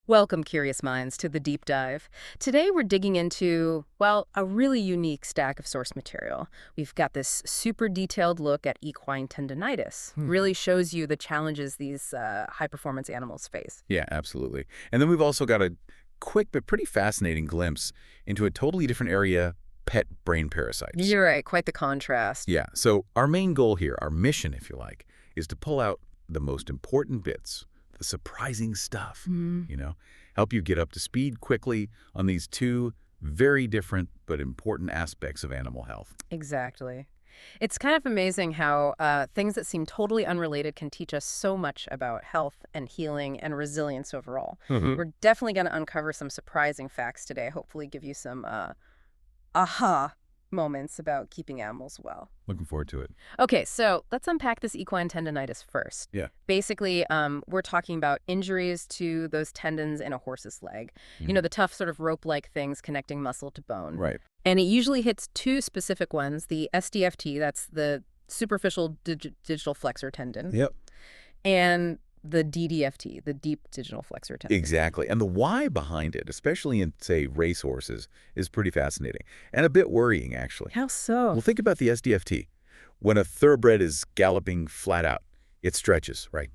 Welcome, curious minds, to the deep dive. Today we're digging into, well, a really unique stack of source material. We've got this super detailed look at equine tendonitis. Really shows you the challenges these high-performance animals face. Yeah, absolutely. And then we've also got a quick but pretty fascinating glimpse into a totally different area, pet brain parasites. You're right, quite the contrast. Yeah, so our main goal here, our mission, if you like, is to pull out the most important bits, the surprising stuff, help you get up to speed quickly on these two very different but important aspects of animal health. Exactly. It's kind of amazing how things that seem totally unrelated can teach us so much about health and healing and resilience overall. We're definitely going to uncover some surprising facts today, hopefully give you some aha moments about keeping animals well. Looking forward to it. Okay, so let's unpack this equine tendonitis first. Yeah. Basically, we're talking about injuries to those tendons in a horse's leg. You know, the tough sort of rope-like things connecting muscle to bone. Right. And it usually hits two specific ones, the SDFT, that's the superficial digital flexor tendon. Yep. And the DDFT, the deep digital flexor tendon. Exactly. And the why behind it, especially in, say, racehorses, is pretty fascinating and a bit worrying, actually. How so? Well, think about the SDFT. When a thoroughbred is galloping flat out, it stretches, right?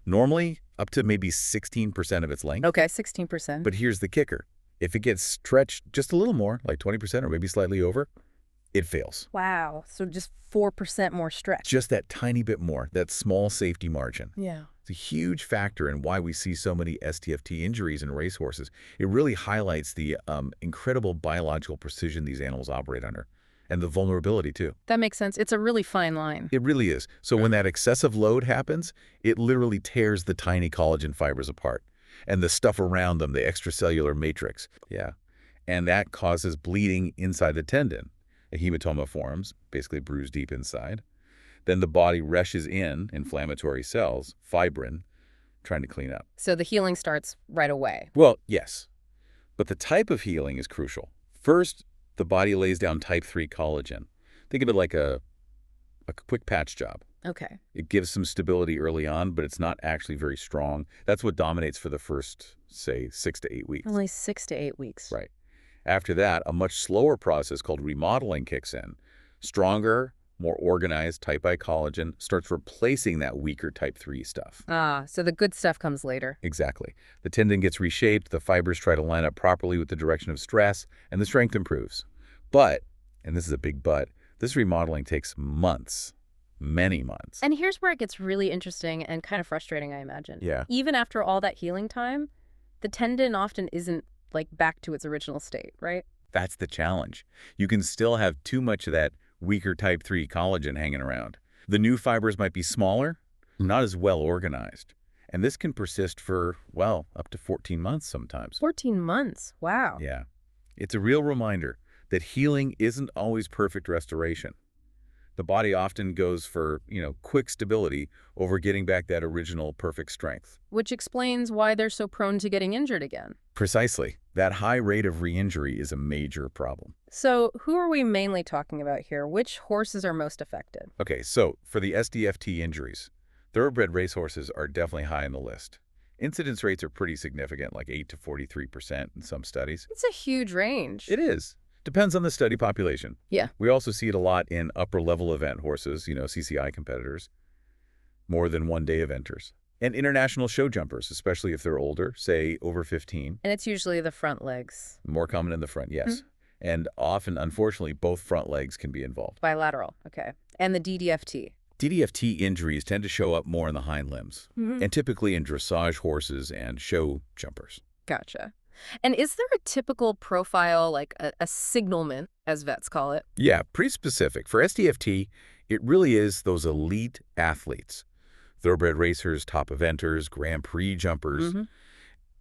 Normally, up to maybe 16% of its length. Okay, 16%. But here's the kicker. If it gets stretched just a little more, like 20% or maybe slightly over, it fails. Wow, so just 4% more stretch. Just that tiny bit more, that small safety margin. Yeah. It's a huge factor in why we see so many STFT injuries in racehorses. It really highlights the incredible biological precision these animals operate under, and the vulnerability, too. That makes sense. It's a really fine line. It really is. So when that excessive load happens, it literally tears the tiny collagen fibers apart, and the stuff around them, the extracellular matrix. Yeah. And that causes bleeding inside the tendon. A hematoma forms, basically bruised deep inside. Then the body rushes in inflammatory cells, fibrin, trying to clean up. So the healing starts right away. Well, yes. But the type of healing is crucial. First, the body lays down type 3 collagen. Think of it like a quick patch job. Okay. It gives some stability early on, but it's not actually very strong. That's what dominates for the first, say, 6 to 8 weeks. Only 6 to 8 weeks. Right. After that, a much slower process called remodeling kicks in. Stronger, more organized type I collagen starts replacing that weaker type 3 stuff. Ah, so the good stuff comes later. Exactly. The tendon gets reshaped, the fibers try to line up properly with the direction of stress, and the strength improves. But, and this is a big but, this remodeling takes months, many months. And here's where it gets really interesting and kind of frustrating, I imagine. Yeah. Even after all that healing time, the tendon often isn't like back to its original state, right? That's the challenge. You can still have too much of that weaker type 3 collagen hanging around. The new fibers might be smaller, not as well organized. And this can persist for, well, up to 14 months sometimes. 14 months. Wow. Yeah. It's a real reminder that healing isn't always perfect restoration. The body often goes for, quick stability over getting back that original perfect strength. Which explains why they're so prone to getting injured again. Precisely. That high rate of re-injury is a major problem. So who are we mainly talking about here? Which horses are most affected? Okay, so for the SDFT injuries, thoroughbred racehorses are definitely high on the list. Incidence rates are pretty significant, like 8 to 43% in some studies. It's a huge range. It is. Depends on the study population. Yeah. We also see it a lot in upper-level event horses, CCI competitors, more than one-day eventers. And international show jumpers, especially if they're older, say over 15. And it's usually the front legs. More common in the front, yes. And often, unfortunately, both front legs can be involved. Bilateral, okay. And the DDFT. DDFT injuries tend to show up more in the hind limbs, and typically in dressage horses and show jumpers. Gotcha. And is there a typical profile, like a signalment, as vets call it? Yeah, pretty specific. For SDFT, it really is those elite athletes. Thoroughbred racers, top eventers, Grand Prix jumpers.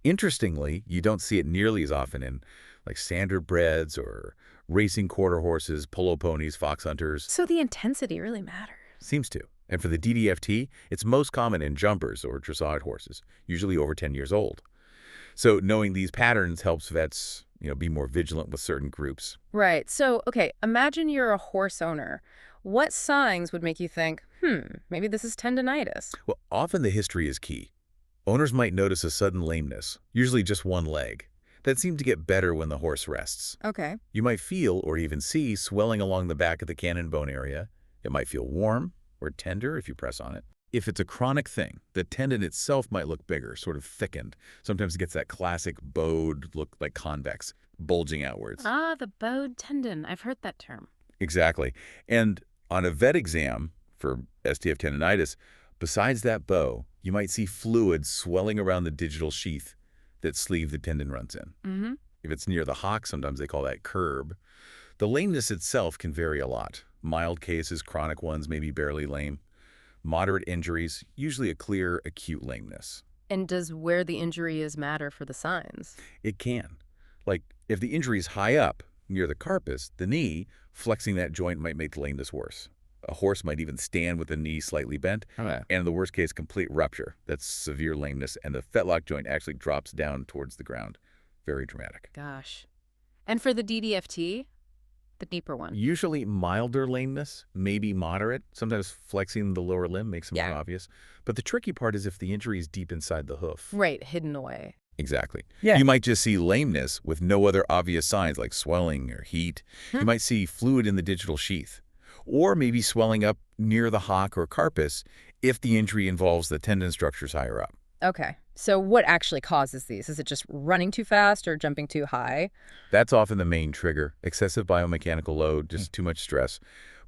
Interestingly, you don't see it nearly as often in like standardbreds or racing quarter horses, polo ponies, fox hunters. So the intensity really matters. Seems to. And for the DDFT, it's most common in jumpers or dressage horses, usually over 10 years old. So knowing these patterns helps vets, be more vigilant with certain groups. Right. So, okay, imagine you're a horse owner. What signs would make you think, maybe this is tendonitis? Well, often the history is key. Owners might notice a sudden lameness, usually just one leg, that seems to get better when the horse rests. Okay. You might feel or even see swelling along the back of the cannon bone area. It might feel warm or tender if you press on it. If it's a chronic thing, the tendon itself might look bigger, sort of thickened. Sometimes it gets that classic bowed look, like convex, bulging outwards. Ah, the bowed tendon. I've heard that term. Exactly. And on a vet exam for STF tendonitis, besides that bow, you might see fluid swelling around the digital sheath that sleeve the tendon runs in. Mm-hmm. If it's near the hock, sometimes they call that curb. The lameness itself can vary a lot. Mild cases, chronic ones, maybe barely lame. Moderate injuries, usually a clear, acute lameness. And does where the injury is matter for the signs? It can. Like, if the injury is high up, near the carpus, the knee, flexing that joint might make the lameness worse. A horse might even stand with the knee slightly bent, and in the worst case, complete rupture. That's severe lameness, and the fetlock joint actually drops down towards the ground. Very dramatic. Gosh. And for the DDFT, the deeper one? Usually milder lameness, maybe moderate. Sometimes flexing the lower limb makes it more obvious. But the tricky part is if the injury is deep inside the hoof. Right, hidden away. Exactly. Yeah. You might just see lameness with no other obvious signs like swelling or heat. You might see fluid in the digital sheath. Or maybe swelling up near the hock or carpus if the injury involves the tendon structures higher up. Okay. So what actually causes these? Is it just running too fast or jumping too high? That's often the main trigger. Excessive biomechanical load, just too much stress.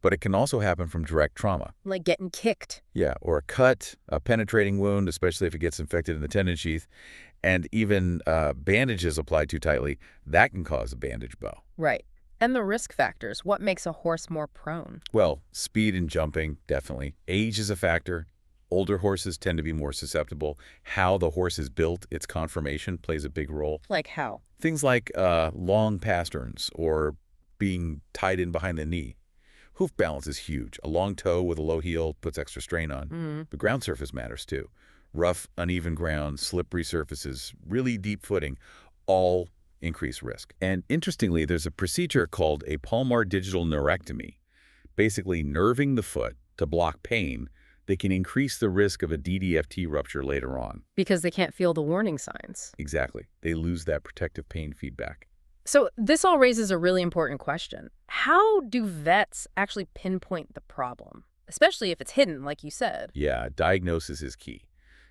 But it can also happen from direct trauma. Like getting kicked. Yeah, or a cut, a penetrating wound, especially if it gets infected in the tendon sheath, and even bandages applied too tightly, that can cause a bandage bow. Right. And the risk factors. What makes a horse more prone? Well, speed and jumping, definitely. Age is a factor. Older horses tend to be more susceptible. How the horse is built, its conformation, plays a big role. Like how? Things like long pasterns or being tied in behind the knee. Hoof balance is huge. A long toe with a low heel puts extra strain on. But ground surface matters too. Rough, uneven ground, slippery surfaces, really deep footing, all increase risk. And interestingly, there's a procedure called a palmar digital neurectomy, basically nerving the foot to block pain that can increase the risk of a DDFT rupture later on. Because they can't feel the warning signs. Exactly. They lose that protective pain feedback. So this all raises a really important question. How do vets actually pinpoint the problem? Especially if it's hidden, like you said. Yeah, diagnosis is key.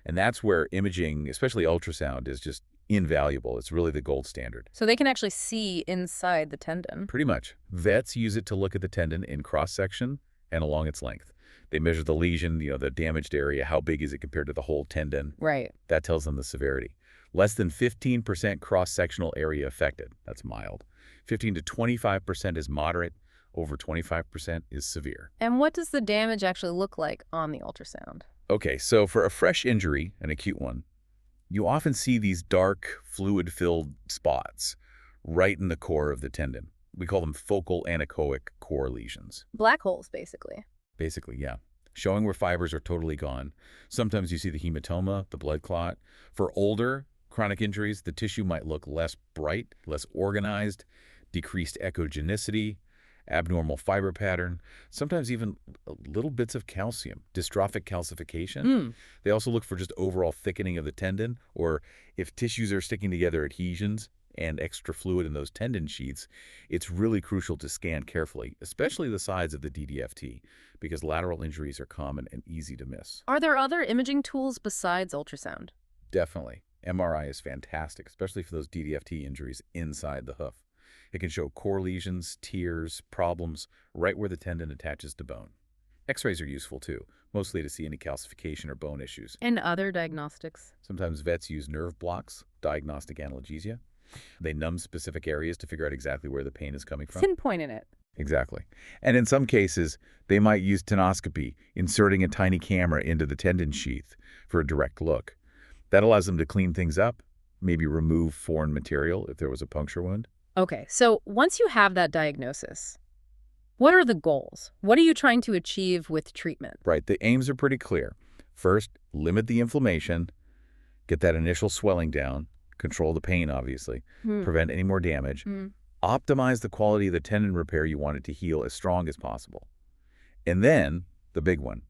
And that's where imaging, especially ultrasound, is just invaluable. It's really the gold standard. So they can actually see inside the tendon. Pretty much. Vets use it to look at the tendon in cross-section and along its length. They measure the lesion, the damaged area, how big is it compared to the whole tendon. Right. That tells them the severity. Less than 15% cross-sectional area affected. That's mild. 15 to 25% is moderate. Over 25% is severe. And what does the damage actually look like on the ultrasound? Okay, so for a fresh injury, an acute one, you often see these dark, fluid-filled spots right in the core of the tendon. We call them focal anechoic core lesions. Black holes, basically. Basically, yeah. Showing where fibers are totally gone. Sometimes you see the hematoma, the blood clot. For older chronic injuries, the tissue might look less bright, less organized, decreased echogenicity, abnormal fiber pattern, sometimes even little bits of calcium, dystrophic calcification. They also look for just overall thickening of the tendon, or if tissues are sticking together, adhesions and extra fluid in those tendon sheaths. It's really crucial to scan carefully, especially the sides of the DDFT, because lateral injuries are common and easy to miss. Are there other imaging tools besides ultrasound? Definitely. MRI is fantastic, especially for those DDFT injuries inside the hoof. It can show core lesions, tears, problems right where the tendon attaches to bone. X-rays are useful too, mostly to see any calcification or bone issues. And other diagnostics? Sometimes vets use nerve blocks, diagnostic analgesia. They numb specific areas to figure out exactly where the pain is coming from. Pinpointing it. Exactly. And in some cases, they might use tenoscopy, inserting a tiny camera into the tendon sheath for a direct look. That allows them to clean things up, maybe remove foreign material if there was a puncture wound. Okay, so once you have that diagnosis, what are the goals? What are you trying to achieve with treatment? Right, the aims are pretty clear. First, limit the inflammation, get that initial swelling down, control the pain, obviously, prevent any more damage, optimize the quality of the tendon repair you want it to heal as strong as possible. And then, the big one,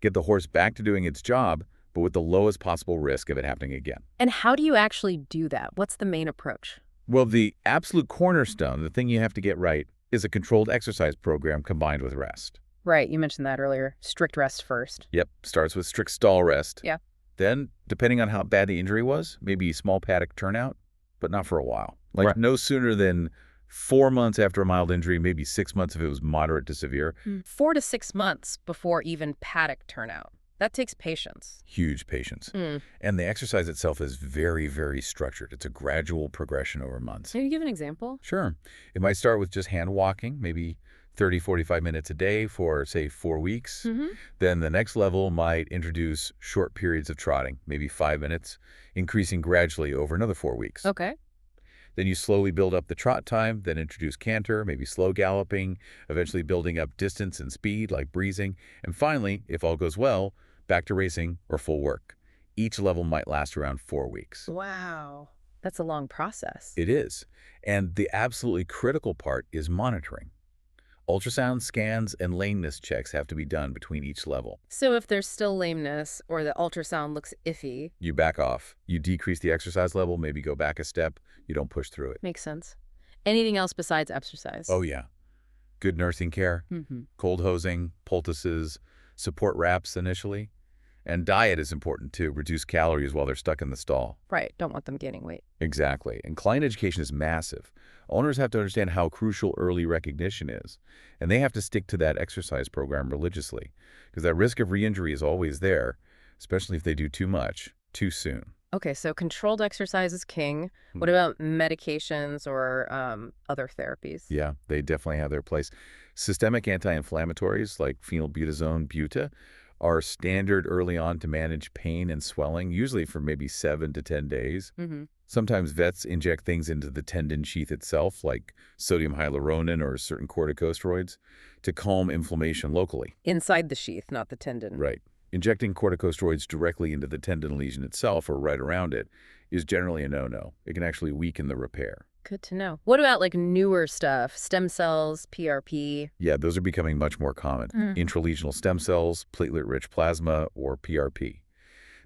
get the horse back to doing its job, but with the lowest possible risk of it happening again. And how do you actually do that? What's the main approach? Well, the absolute cornerstone, the thing you have to get right, is a controlled exercise program combined with rest. Right, you mentioned that earlier. Strict rest first. Yep, starts with strict stall rest. Yeah. Then, depending on how bad the injury was, maybe a small paddock turnout, but not for a while. Like Right. no sooner than 4 months after a mild injury, maybe 6 months if it was moderate to severe. 4 to 6 months before even paddock turnout. That takes patience. Huge patience. And the exercise itself is very, very structured. It's a gradual progression over months. Can you give an example? Sure. It might start with just hand walking, maybe 30, 45 minutes a day for, say, 4 weeks. Then the next level might introduce short periods of trotting, maybe 5 minutes, increasing gradually over another 4 weeks. Okay. Then you slowly build up the trot time, then introduce canter, maybe slow galloping, eventually building up distance and speed like breezing. And finally, if all goes well, back to racing or full work. Each level might last around 4 weeks. Wow. That's a long process. It is. And the absolutely critical part is monitoring. Ultrasound scans and lameness checks have to be done between each level. So if there's still lameness or the ultrasound looks iffy, You back off. You decrease the exercise level, maybe go back a step. You don't push through it. makes sense. Anything else besides exercise? Oh, yeah. Good nursing care, cold hosing, poultices, support wraps initially. And diet is important too. Reduce calories while they're stuck in the stall. Right. Don't want them gaining weight. Exactly. And client education is massive. Owners have to understand how crucial early recognition is. And they have to stick to that exercise program religiously. Because that risk of re-injury is always there, especially if they do too much, too soon. Okay, so controlled exercise is king. What about medications or other therapies? Yeah, they definitely have their place. Systemic anti-inflammatories like phenylbutazone, Buta, are standard early on to manage pain and swelling, usually for maybe 7 to 10 days. Sometimes vets inject things into the tendon sheath itself, like sodium hyaluronan or certain corticosteroids, to calm inflammation locally. Inside the sheath, not the tendon. Right. Injecting corticosteroids directly into the tendon lesion itself or right around it is generally a no-no. It can actually weaken the repair. Good to know. What about like newer stuff? Stem cells, PRP? Yeah, those are becoming much more common. Intralesional stem cells, platelet-rich plasma, or PRP.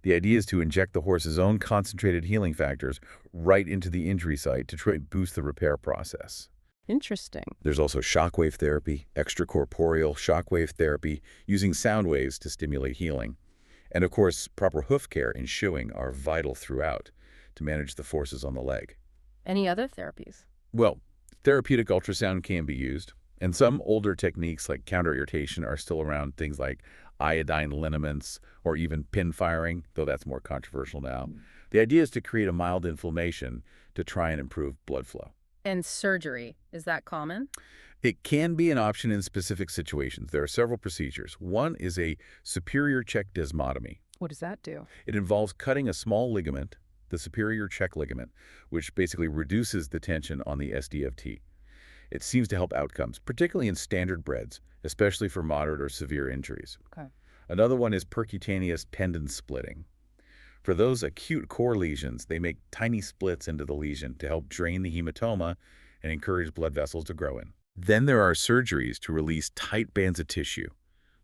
The idea is to inject the horse's own concentrated healing factors right into the injury site to try and boost the repair process. Interesting. There's also shockwave therapy, extracorporeal shockwave therapy, using sound waves to stimulate healing. And of course, proper hoof care and shoeing are vital throughout to manage the forces on the leg. Any other therapies? Well, therapeutic ultrasound can be used, and some older techniques like counter-irritation are still around, things like iodine liniments or even pin firing, though that's more controversial now. The idea is to create a mild inflammation to try and improve blood flow. And surgery, is that common? It can be an option in specific situations. There are several procedures. One is a superior check desmotomy. What does that do? It involves cutting a small ligament, the superior check ligament, which basically reduces the tension on the SDFT. It seems to help outcomes, particularly in standard breds, especially for moderate or severe injuries. Okay. Another one is percutaneous tendon splitting. For those acute core lesions, they make tiny splits into the lesion to help drain the hematoma and encourage blood vessels to grow in. Then there are surgeries to release tight bands of tissue,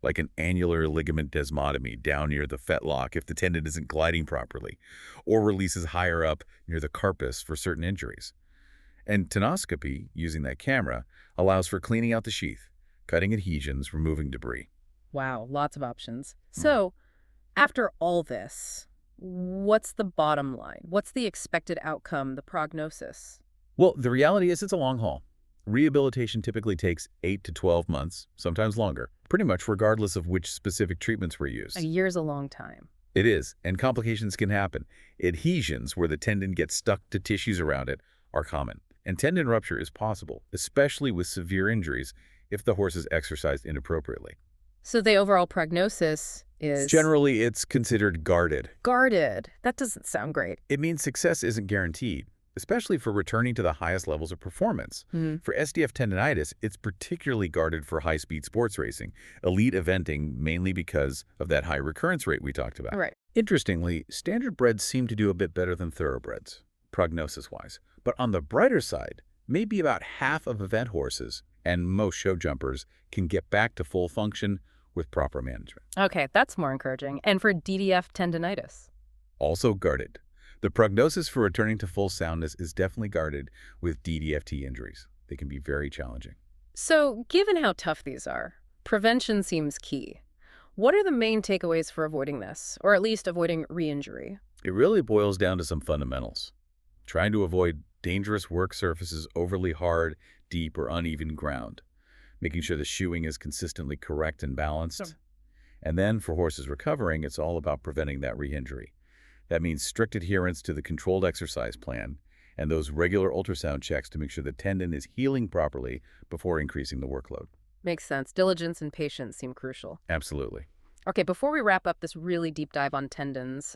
like an annular ligament desmotomy down near the fetlock if the tendon isn't gliding properly, or releases higher up near the carpus for certain injuries. And tenoscopy, using that camera, allows for cleaning out the sheath, cutting adhesions, removing debris. Wow, lots of options. So, after all this, what's the bottom line? What's the expected outcome, the prognosis? Well, the reality is it's a long haul. Rehabilitation typically takes 8 to 12 months, sometimes longer, pretty much regardless of which specific treatments were used. A year's a long time. It is, and complications can happen. Adhesions, where the tendon gets stuck to tissues around it, are common. And tendon rupture is possible, especially with severe injuries, if the horse is exercised inappropriately. So the overall prognosis is... Generally, it's considered guarded. Guarded. That doesn't sound great. It means success isn't guaranteed, especially for returning to the highest levels of performance. For SDF tendonitis, it's particularly guarded for high-speed sports racing, elite eventing, mainly because of that high recurrence rate we talked about. Right. Interestingly, standard breds seem to do a bit better than thoroughbreds, prognosis-wise. But on the brighter side, maybe about half of event horses and most show jumpers can get back to full function with proper management. Okay, that's more encouraging. And for DDF tendonitis? Also guarded. The prognosis for returning to full soundness is definitely guarded with DDFT injuries. They can be very challenging. So, given how tough these are, prevention seems key. What are the main takeaways for avoiding this, or at least avoiding re-injury? It really boils down to some fundamentals. Trying to avoid dangerous work surfaces, overly hard, deep, or uneven ground. Making sure the shoeing is consistently correct and balanced. And then for horses recovering, it's all about preventing that re-injury. That means strict adherence to the controlled exercise plan and those regular ultrasound checks to make sure the tendon is healing properly before increasing the workload. Makes sense. Diligence and patience seem crucial. Absolutely. Okay, before we wrap up this really deep dive on tendons,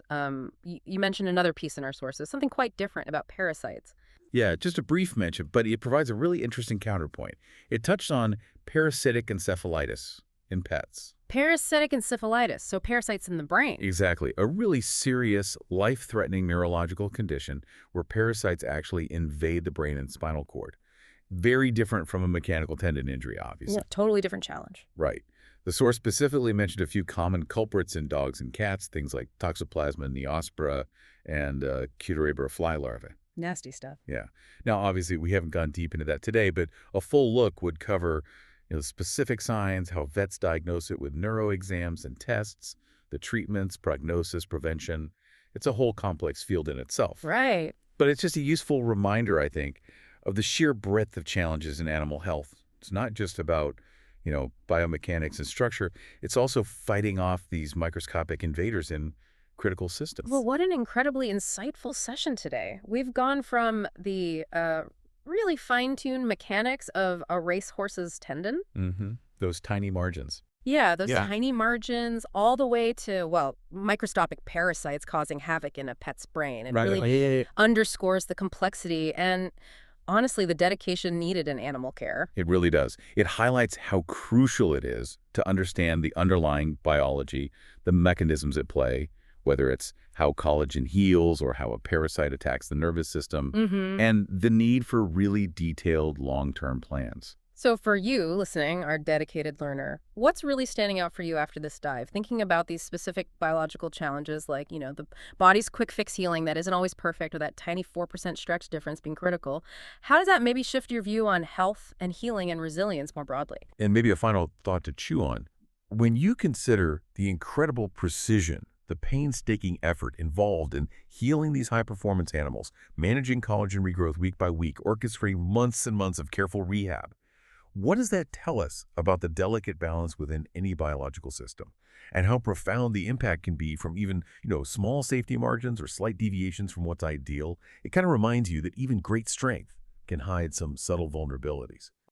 you mentioned another piece in our sources, something quite different about parasites. Yeah, just a brief mention, but it provides a really interesting counterpoint. It touched on parasitic encephalitis in pets. Parasitic encephalitis, so parasites in the brain. Exactly. A really serious, life-threatening neurological condition where parasites actually invade the brain and spinal cord. Very different from a mechanical tendon injury, obviously. Yeah, totally different challenge. Right. The source specifically mentioned a few common culprits in dogs and cats, things like Toxoplasma neospora and Cutirabra fly larvae. Nasty stuff. Yeah. Now, obviously, we haven't gone deep into that today, but a full look would cover specific signs, how vets diagnose it with neuro exams and tests, the treatments, prognosis, prevention. It's a whole complex field in itself. Right. But it's just a useful reminder, I think, of the sheer breadth of challenges in animal health. It's not just about, biomechanics and structure. It's also fighting off these microscopic invaders in critical systems. Well, what an incredibly insightful session today. We've gone from the really fine-tuned mechanics of a racehorse's tendon. Those tiny margins. Yeah, those tiny margins, all the way to, well, microscopic parasites causing havoc in a pet's brain. It really underscores the complexity and, honestly, the dedication needed in animal care. It really does. It highlights how crucial it is to understand the underlying biology, the mechanisms at play, whether it's how collagen heals or how a parasite attacks the nervous system, and the need for really detailed long-term plans. So for you, listening, our dedicated learner, what's really standing out for you after this dive? Thinking about these specific biological challenges like, the body's quick fix healing that isn't always perfect or that tiny 4% stretch difference being critical. How does that maybe shift your view on health and healing and resilience more broadly? And maybe a final thought to chew on. When you consider the incredible precision, the painstaking effort involved in healing these high-performance animals, managing collagen regrowth week by week, orchestrating months and months of careful rehab, what does that tell us about the delicate balance within any biological system and how profound the impact can be from even, small safety margins or slight deviations from what's ideal? It kind of reminds you that even great strength can hide some subtle vulnerabilities.